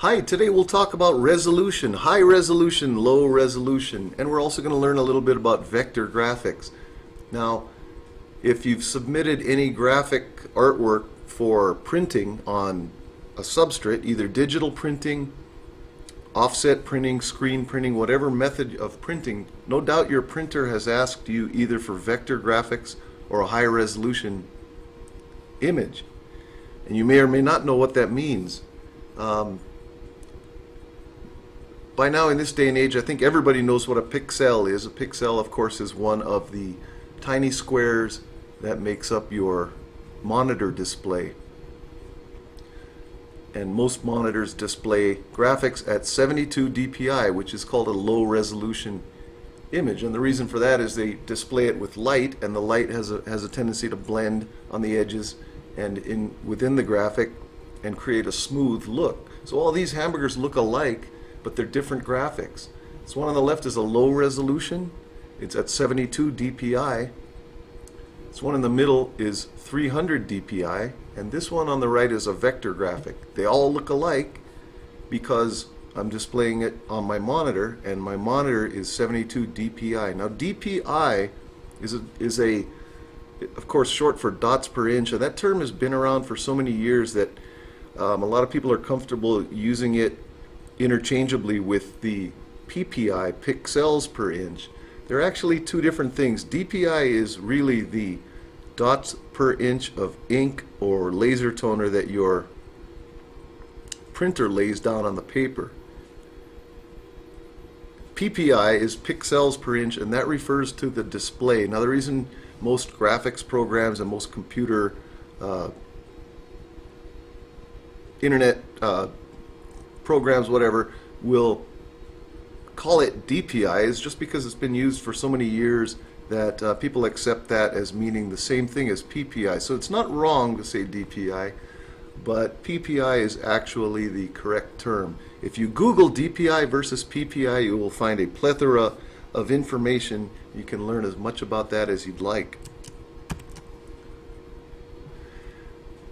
Hi, today we'll talk about resolution, high resolution, low resolution, and we're also going to learn a little bit about vector graphics. Now, if you've submitted any graphic artwork for printing on a substrate, either digital printing, offset printing, screen printing, whatever method of printing, no doubt your printer has asked you either for vector graphics or a high resolution image. And you may or may not know what that means. By now, in this day and age, I think everybody knows what a pixel is. A pixel, of course, is one of the tiny squares that makes up your monitor display. And most monitors display graphics at 72 dpi, which is called a low resolution image. And the reason for that is they display it with light, and the light has a tendency to blend on the edges and within the graphic and create a smooth look. So all these hamburgers look alike, but they're different graphics. This one on the left is a low resolution. It's at 72 dpi. This one in the middle is 300 dpi, and this one on the right is a vector graphic. They all look alike because I'm displaying it on my monitor, and my monitor is 72 dpi. Now dpi is of course short for dots per inch, and that term has been around for so many years that a lot of people are comfortable using it interchangeably with the PPI, pixels per inch. They're actually two different things. DPI is really the dots per inch of ink or laser toner that your printer lays down on the paper. PPI is pixels per inch, and that refers to the display. Now, the reason most graphics programs and most computer internet programs, whatever, will call it DPI is just because it's been used for so many years that people accept that as meaning the same thing as PPI. So it's not wrong to say DPI, but PPI is actually the correct term. If you Google DPI versus PPI, you will find a plethora of information. You can learn as much about that as you'd like.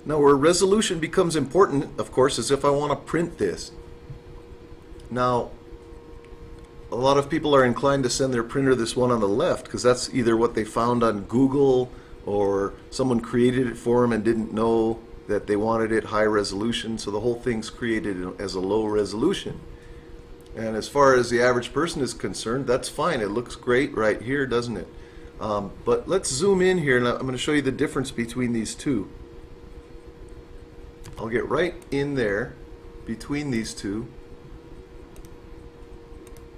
Now, where resolution becomes important, of course, is if I want to print this. Now, a lot of people are inclined to send their printer this one on the left because that's either what they found on Google or someone created it for them and didn't know that they wanted it high resolution, so the whole thing's created as a low resolution. And as far as the average person is concerned, that's fine. It looks great right here, doesn't it? But let's zoom in here, and I'm going to show you the difference between these two. I'll get right in there between these two.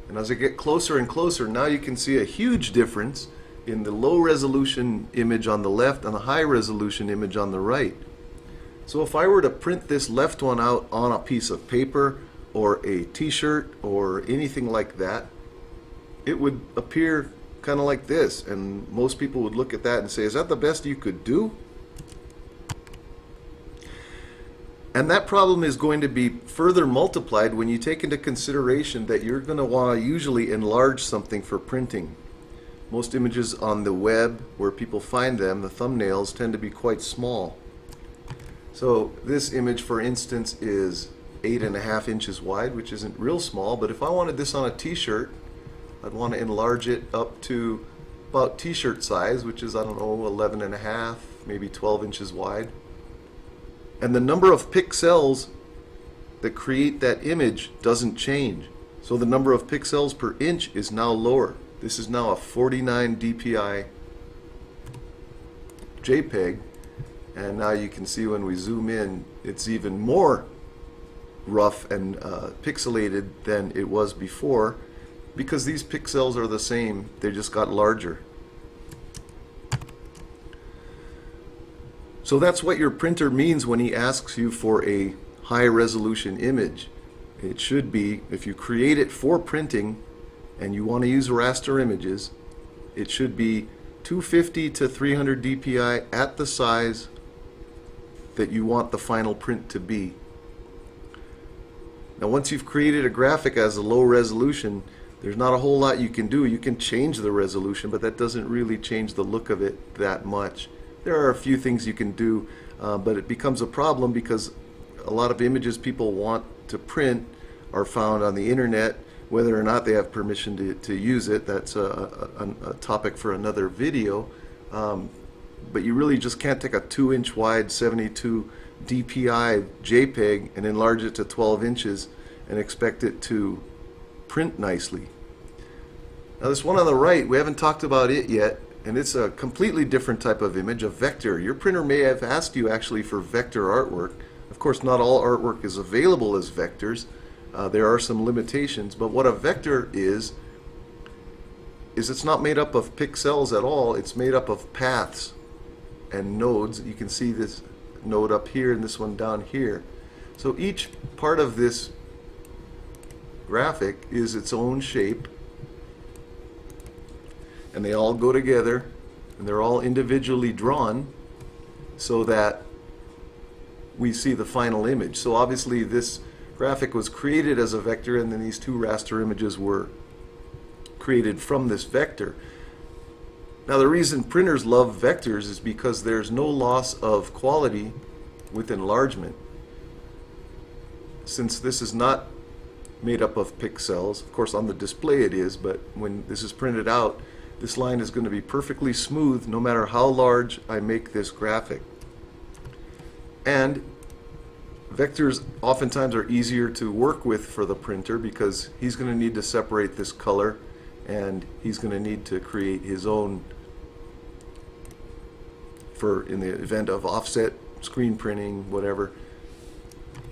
And as I get closer and closer, now you can see a huge difference in the low resolution image on the left and the high resolution image on the right. So if I were to print this left one out on a piece of paper or a t-shirt or anything like that, it would appear kind of like this, and most people would look at that and say, is that the best you could do? And that problem is going to be further multiplied when you take into consideration that you're going to want to usually enlarge something for printing. Most images on the web where people find them, the thumbnails, tend to be quite small. So this image, for instance, is 8.5 inches wide, which isn't real small, but if I wanted this on a t-shirt, I'd want to enlarge it up to about t-shirt size, which is, I don't know, 11.5, maybe 12 inches wide. And the number of pixels that create that image doesn't change. So the number of pixels per inch is now lower. This is now a 49 dpi JPEG. And now you can see when we zoom in, it's even more rough and pixelated than it was before, because these pixels are the same, they just got larger. So that's what your printer means when he asks you for a high resolution image. It should be, if you create it for printing and you want to use raster images, it should be 250 to 300 dpi at the size that you want the final print to be. Now, once you've created a graphic as a low resolution, there's not a whole lot you can do. You can change the resolution, but that doesn't really change the look of it that much. There are a few things you can do, but it becomes a problem because a lot of images people want to print are found on the internet. Whether or not they have permission to use it, that's a topic for another video. But you really just can't take a 2-inch wide 72 DPI JPEG and enlarge it to 12 inches and expect it to print nicely. Now this one on the right, we haven't talked about it yet, and it's a completely different type of image, a vector. Your printer may have asked you actually for vector artwork. Of course, not all artwork is available as vectors. There are some limitations, but what a vector is it's not made up of pixels at all. It's made up of paths and nodes. You can see this node up here and this one down here. So each part of this graphic is its own shape, and they all go together, and they're all individually drawn so that we see the final image. So obviously this graphic was created as a vector, and then these two raster images were created from this vector. Now the reason printers love vectors is because there's no loss of quality with enlargement. Since this is not made up of pixels, of course on the display it is, but when this is printed out, this line is going to be perfectly smooth no matter how large I make this graphic. And vectors oftentimes are easier to work with for the printer because he's going to need to separate this color, and he's going to need to create his own, for in the event of offset screen printing, whatever,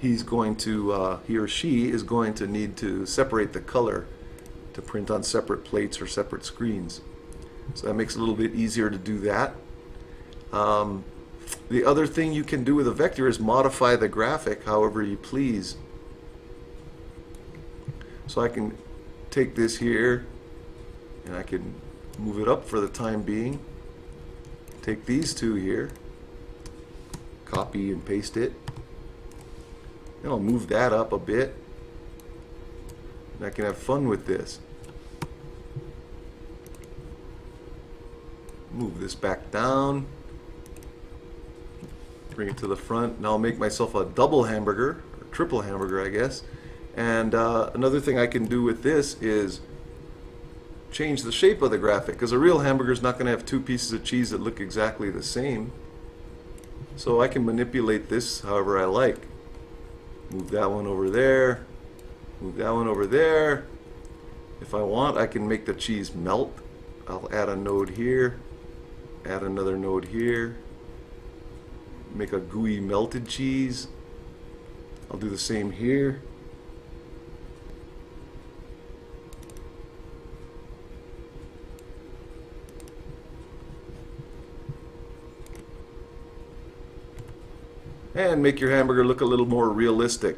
he's going to, he or she is going to need to separate the color to print on separate plates or separate screens. So that makes it a little bit easier to do that. The other thing you can do with a vector is modify the graphic however you please. So I can take this here and I can move it up for the time being. Take these two here, copy and paste it, and I'll move that up a bit, and I can have fun with this. Move this back down, bring it to the front. Now I'll make myself a double hamburger, or triple hamburger I guess. And another thing I can do with this is change the shape of the graphic, because a real hamburger is not going to have two pieces of cheese that look exactly the same. So I can manipulate this however I like. Move that one over there, move that one over there. If I want, I can make the cheese melt. I'll add a node here, add another node here, make a gooey melted cheese. I'll do the same here. And make your hamburger look a little more realistic.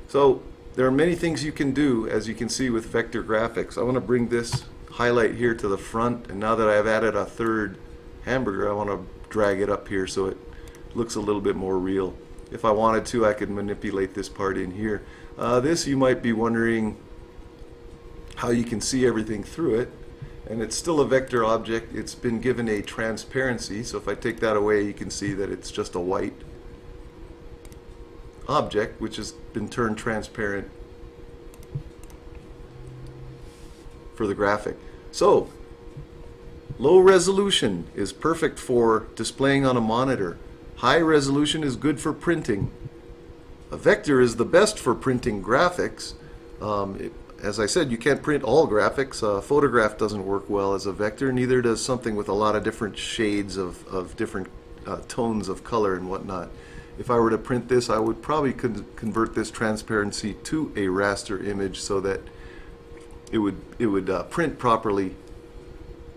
So there are many things you can do, as you can see, with vector graphics. I want to bring this highlight here to the front, and now that I've added a third hamburger, I want to drag it up here so it looks a little bit more real. If I wanted to, I could manipulate this part in here. This, you might be wondering how you can see everything through it, and it's still a vector object. It's been given a transparency, so if I take that away, you can see that it's just a white object which has been turned transparent for the graphic. So low resolution is perfect for displaying on a monitor. High resolution is good for printing. A vector is the best for printing graphics. As I said, you can't print all graphics. A photograph doesn't work well as a vector, neither does something with a lot of different shades of different tones of color and whatnot. If I were to print this, I would probably convert this transparency to a raster image so that it would print properly.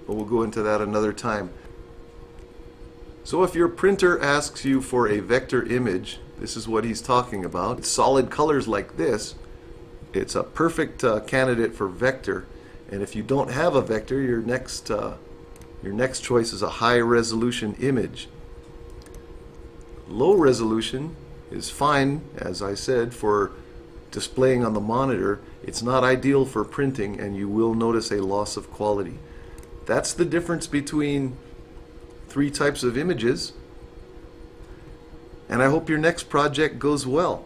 But we'll go into that another time. So if your printer asks you for a vector image, this is what he's talking about. It's solid colors like this. It's a perfect candidate for vector. And if you don't have a vector, your next choice is a high resolution image. Low resolution is fine, as I said, for displaying on the monitor. It's not ideal for printing, and you will notice a loss of quality. That's the difference between three types of images. and I hope your next project goes well.